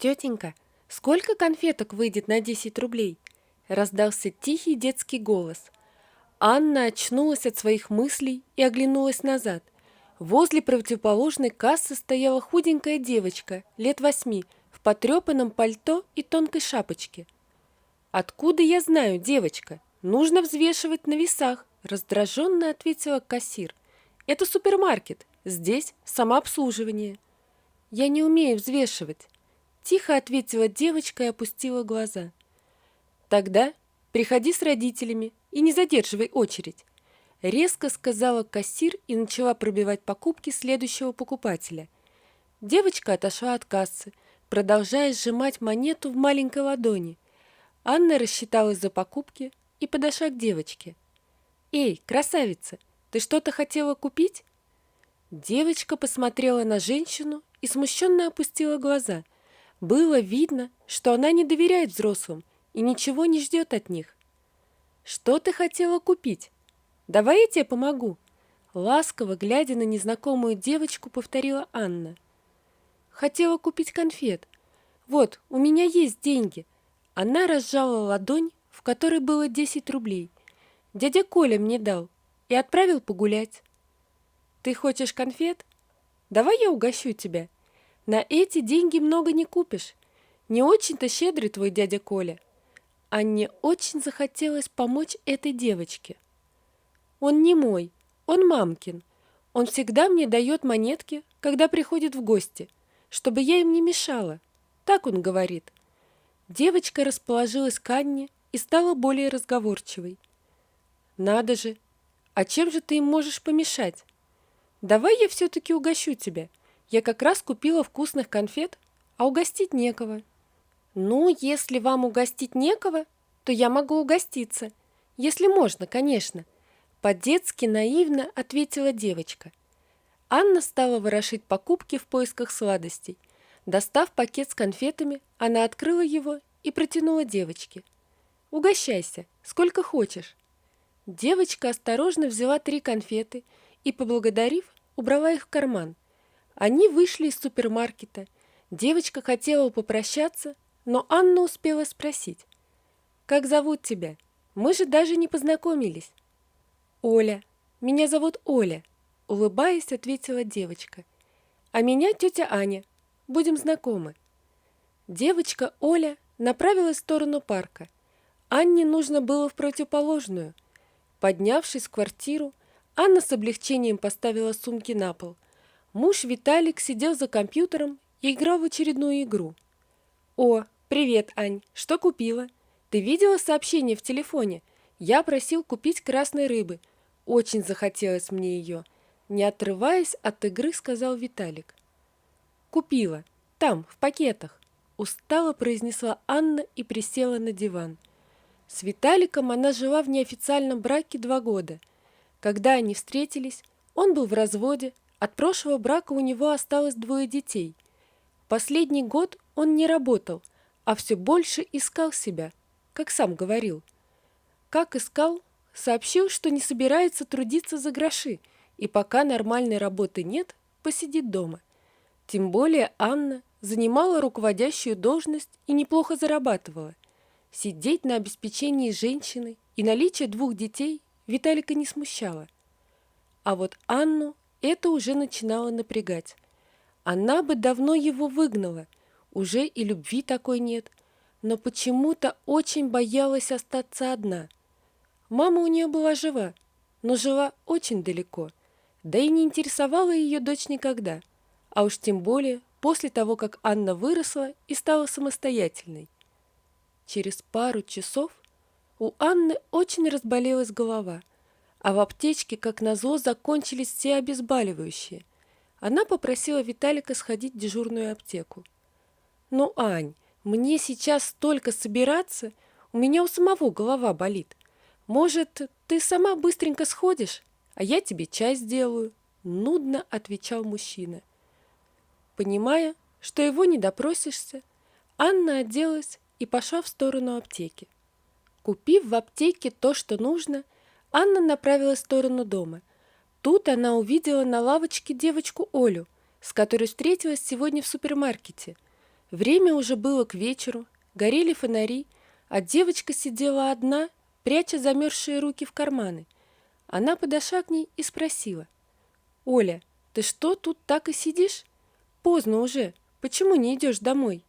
«Тетенька, сколько конфеток выйдет на 10 рублей?» Раздался тихий детский голос. Анна очнулась от своих мыслей и оглянулась назад. Возле противоположной кассы стояла худенькая девочка, лет 8, в потрепанном пальто и тонкой шапочке. «Откуда я знаю, девочка? Нужно взвешивать на весах», раздраженно ответила кассир. «Это супермаркет, здесь самообслуживание». «Я не умею взвешивать», тихо ответила девочка и опустила глаза. «Тогда приходи с родителями и не задерживай очередь», резко сказала кассир и начала пробивать покупки следующего покупателя. Девочка отошла от кассы, продолжая сжимать монету в маленькой ладони. Анна рассчиталась за покупки и подошла к девочке. «Эй, красавица, ты что-то хотела купить?» Девочка посмотрела на женщину и смущенно опустила глаза. Было видно, что она не доверяет взрослым и ничего не ждет от них. «Что ты хотела купить? Давай я тебе помогу», ласково, глядя на незнакомую девочку, повторила Анна. «Хотела купить конфет. Вот, у меня есть деньги». Она разжала ладонь, в которой было 10 рублей. Дядя Коля мне дал и отправил погулять. «Ты хочешь конфет? Давай я угощу тебя. На эти деньги много не купишь. Не очень-то щедрый твой дядя Коля». Анне очень захотелось помочь этой девочке. «Он не мой, он мамкин. Он всегда мне дает монетки, когда приходит в гости, чтобы я им не мешала. Так он говорит». Девочка расположилась к Анне и стала более разговорчивой. «Надо же! А чем же ты им можешь помешать? Давай я все-таки угощу тебя. Я как раз купила вкусных конфет, а угостить некого». «Ну, если вам угостить некого, то я могу угоститься. Если можно, конечно», — по-детски наивно ответила девочка. Анна стала ворошить покупки в поисках сладостей. Достав пакет с конфетами, она открыла его и протянула девочке. «Угощайся, сколько хочешь». Девочка осторожно взяла 3 конфеты и, поблагодарив, убрала их в карман. Они вышли из супермаркета. Девочка хотела попрощаться, но Анна успела спросить. «Как зовут тебя? Мы же даже не познакомились». «Оля. Меня зовут Оля», — улыбаясь, ответила девочка. «А меня тетя Аня. Будем знакомы». Девочка Оля направилась в сторону парка. Анне нужно было в противоположную. Поднявшись в квартиру, Анна с облегчением поставила сумки на пол. Муж Виталик сидел за компьютером и играл в очередную игру. «О, привет, Ань, что купила? Ты видела сообщение в телефоне? Я просил купить красной рыбы. Очень захотелось мне ее». Не отрываясь от игры, сказал Виталик. «Купила. Там, в пакетах», – устало произнесла Анна и присела на диван. С Виталиком она жила в неофициальном браке 2 года. Когда они встретились, он был в разводе, от прошлого брака у него осталось 2 детей. Последний год он не работал, а все больше искал себя, как сам говорил. Как искал, сообщил, что не собирается трудиться за гроши, и пока нормальной работы нет, посидит дома. Тем более Анна занимала руководящую должность и неплохо зарабатывала. Сидеть на обеспечении женщины и наличие 2 детей Виталика не смущало. А вот Анну это уже начинало напрягать. Она бы давно его выгнала, уже и любви такой нет, но почему-то очень боялась остаться одна. Мама у нее была жива, но жила очень далеко, да и не интересовала ее дочь никогда, а уж тем более после того, как Анна выросла и стала самостоятельной. Через пару часов у Анны очень разболелась голова, а в аптечке, как назло, закончились все обезболивающие. Она попросила Виталика сходить в дежурную аптеку. «Ну, Ань, мне сейчас столько собираться, у меня у самого голова болит. Может, ты сама быстренько сходишь, а я тебе чай сделаю?» Нудно отвечал мужчина. Понимая, что его не допросишься, Анна оделась и пошла в сторону аптеки. Купив в аптеке то, что нужно, Анна направилась в сторону дома. Тут она увидела на лавочке девочку Олю, с которой встретилась сегодня в супермаркете. Время уже было к вечеру, горели фонари, а девочка сидела одна, пряча замерзшие руки в карманы. Она подошла к ней и спросила: «Оля, ты что тут так и сидишь? Поздно уже, почему не идешь домой?»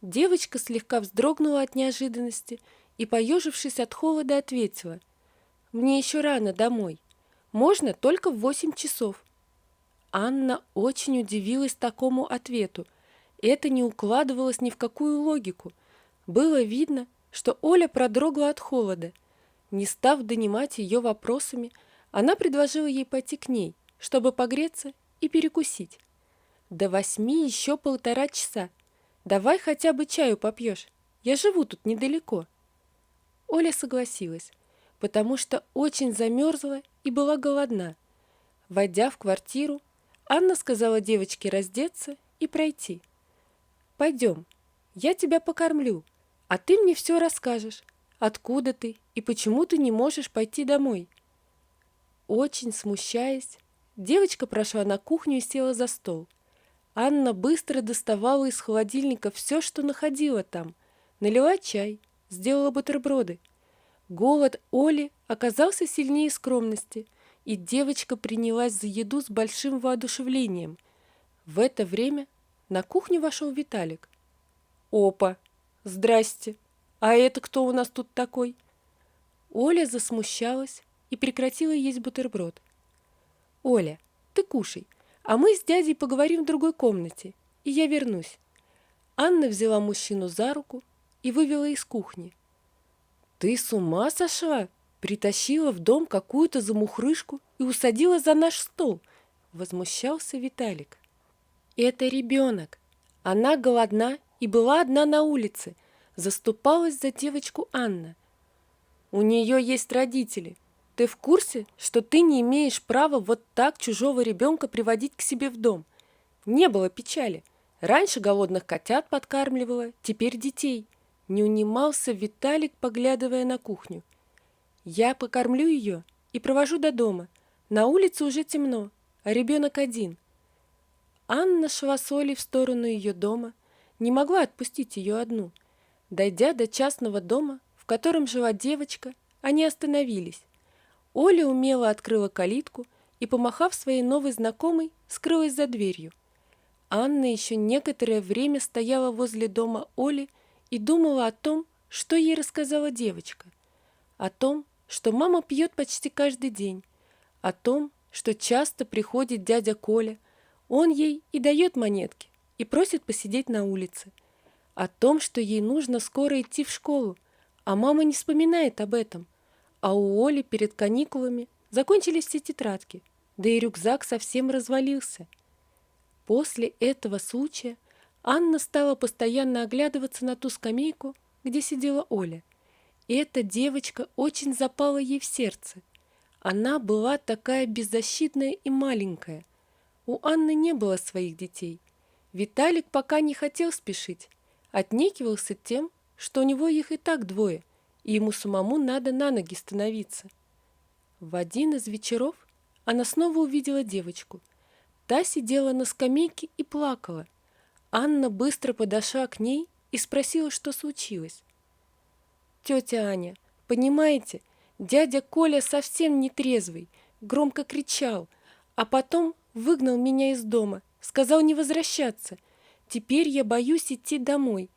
Девочка слегка вздрогнула от неожиданности и, поежившись от холода, ответила: «Мне еще рано домой. Можно только в 8 часов». Анна очень удивилась такому ответу. Это не укладывалось ни в какую логику. Было видно, что Оля продрогла от холода. Не став донимать ее вопросами, она предложила ей пойти к ней, чтобы погреться и перекусить. «До 8 еще 1,5 часа. Давай хотя бы чаю попьешь. Я живу тут недалеко». Оля согласилась, потому что очень замерзла и была голодна. Войдя в квартиру, Анна сказала девочке раздеться и пройти. «Пойдем, я тебя покормлю, а ты мне все расскажешь, откуда ты и почему ты не можешь пойти домой». Очень смущаясь, девочка прошла на кухню и села за стол. Анна быстро доставала из холодильника все, что находила там, налила чай, сделала бутерброды. Голод Оли оказался сильнее скромности, и девочка принялась за еду с большим воодушевлением. В это время на кухню вошел Виталик. «Опа! Здрасте! А это кто у нас тут такой?» Оля засмущалась и прекратила есть бутерброд. «Оля, ты кушай, а мы с дядей поговорим в другой комнате, и я вернусь». Анна взяла мужчину за руку и вывела из кухни. «Ты с ума сошла? Притащила в дом какую-то замухрышку и усадила за наш стол!» — возмущался Виталик. «Это ребенок. Она голодна и была одна на улице», — заступалась за девочку Анна. «У нее есть родители. Ты в курсе, что ты не имеешь права вот так чужого ребенка приводить к себе в дом? Не было печали. Раньше голодных котят подкармливала, теперь детей». Не унимался Виталик, поглядывая на кухню. «Я покормлю ее и провожу до дома. На улице уже темно, а ребенок один». Анна шла с Олей в сторону ее дома, не могла отпустить ее одну. Дойдя до частного дома, в котором жила девочка, они остановились. Оля умело открыла калитку и, помахав своей новой знакомой, скрылась за дверью. Анна еще некоторое время стояла возле дома Оли и думала о том, что ей рассказала девочка. О том, что мама пьет почти каждый день. О том, что часто приходит дядя Коля. Он ей и дает монетки, и просит посидеть на улице. О том, что ей нужно скоро идти в школу, а мама не вспоминает об этом. А у Оли перед каникулами закончились все тетрадки, да и рюкзак совсем развалился. После этого случая Анна стала постоянно оглядываться на ту скамейку, где сидела Оля. И эта девочка очень запала ей в сердце. Она была такая беззащитная и маленькая. У Анны не было своих детей. Виталик пока не хотел спешить, отнекивался тем, что у него их и так двое, и ему самому надо на ноги становиться. В один из вечеров она снова увидела девочку. Та сидела на скамейке и плакала. Анна быстро подошла к ней и спросила, что случилось. «Тетя Аня, понимаете, дядя Коля совсем не трезвый, громко кричал, а потом выгнал меня из дома, сказал не возвращаться. Теперь я боюсь идти домой.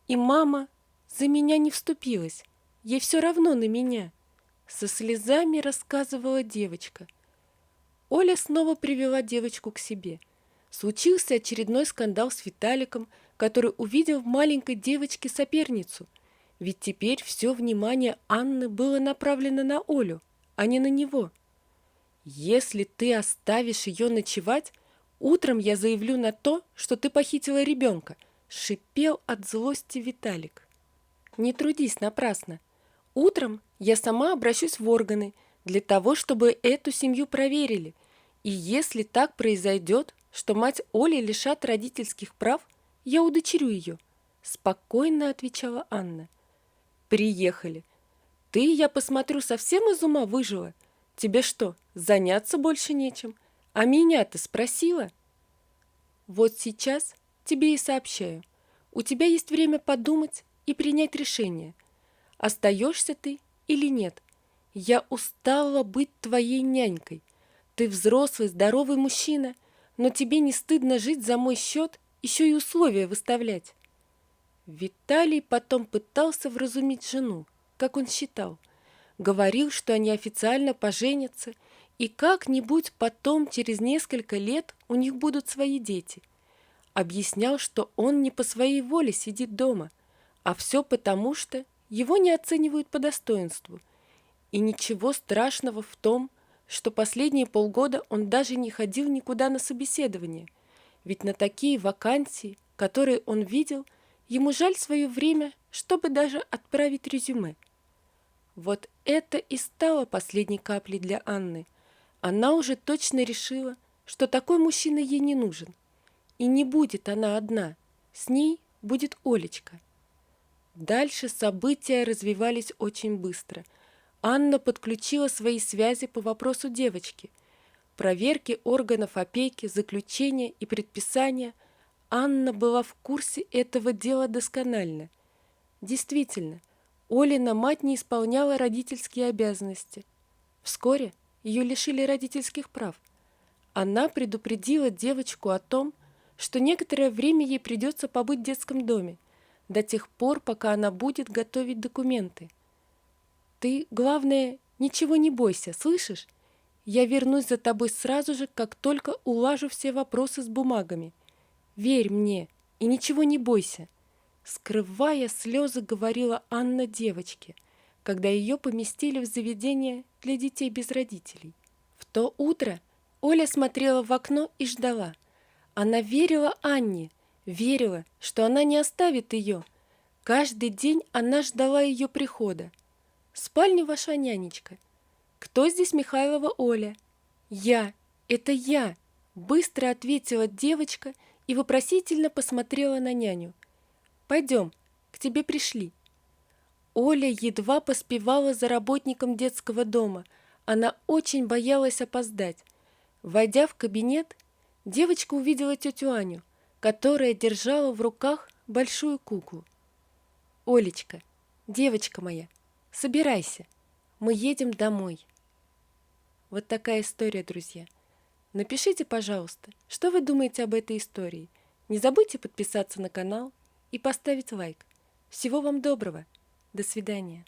И мама за меня не вступилась, ей все равно на меня», — со слезами рассказывала девочка. Оля снова привела девочку к себе. Случился очередной скандал с Виталиком, который увидел в маленькой девочке соперницу. Ведь теперь все внимание Анны было направлено на Олю, а не на него. «Если ты оставишь ее ночевать, утром я заявлю на то, что ты похитила ребенка», — шипел от злости Виталик. «Не трудись напрасно. Утром я сама обращусь в органы для того, чтобы эту семью проверили. И если так произойдет, что мать Оли лишат родительских прав, я удочерю ее», — спокойно отвечала Анна. «Приехали. Ты, я посмотрю, совсем из ума выжила. Тебе что, заняться больше нечем? А меня ты спросила?» «Вот сейчас тебе и сообщаю. У тебя есть время подумать и принять решение, остаешься ты или нет. Я устала быть твоей нянькой. Ты взрослый, здоровый мужчина, но тебе не стыдно жить за мой счет, еще и условия выставлять». Виталий потом пытался вразумить жену, как он считал. Говорил, что они официально поженятся, и как-нибудь потом, через несколько лет, у них будут свои дети. Объяснял, что он не по своей воле сидит дома, а все потому, что его не оценивают по достоинству. И ничего страшного в том, что последние полгода он даже не ходил никуда на собеседование, ведь на такие вакансии, которые он видел, ему жаль свое время, чтобы даже отправить резюме. Вот это и стало последней каплей для Анны. Она уже точно решила, что такой мужчина ей не нужен. И не будет она одна, с ней будет Олечка. Дальше события развивались очень быстро. Анна подключила свои связи по вопросу девочки. Проверки органов опеки, заключения и предписания. Анна была в курсе этого дела досконально. Действительно, Олина мать не исполняла родительские обязанности. Вскоре ее лишили родительских прав. Она предупредила девочку о том, что некоторое время ей придется побыть в детском доме, до тех пор, пока она будет готовить документы. «Ты, главное, ничего не бойся, слышишь? Я вернусь за тобой сразу же, как только улажу все вопросы с бумагами. Верь мне и ничего не бойся», скрывая слезы, говорила Анна девочке, когда ее поместили в заведение для детей без родителей. В то утро Оля смотрела в окно и ждала. Она верила Анне, верила, что она не оставит ее. Каждый день она ждала ее прихода. «В спальне ваша нянечка». «Кто здесь Михайлова Оля?» «Я, это я», быстро ответила девочка и вопросительно посмотрела на няню. «Пойдем, к тебе пришли». Оля едва поспевала за работником детского дома. Она очень боялась опоздать. Войдя в кабинет, девочка увидела тетю Аню, которая держала в руках большую куклу. «Олечка, девочка моя, собирайся, мы едем домой». Вот такая история, друзья. Напишите, пожалуйста, что вы думаете об этой истории. Не забудьте подписаться на канал и поставить лайк. Всего вам доброго. До свидания.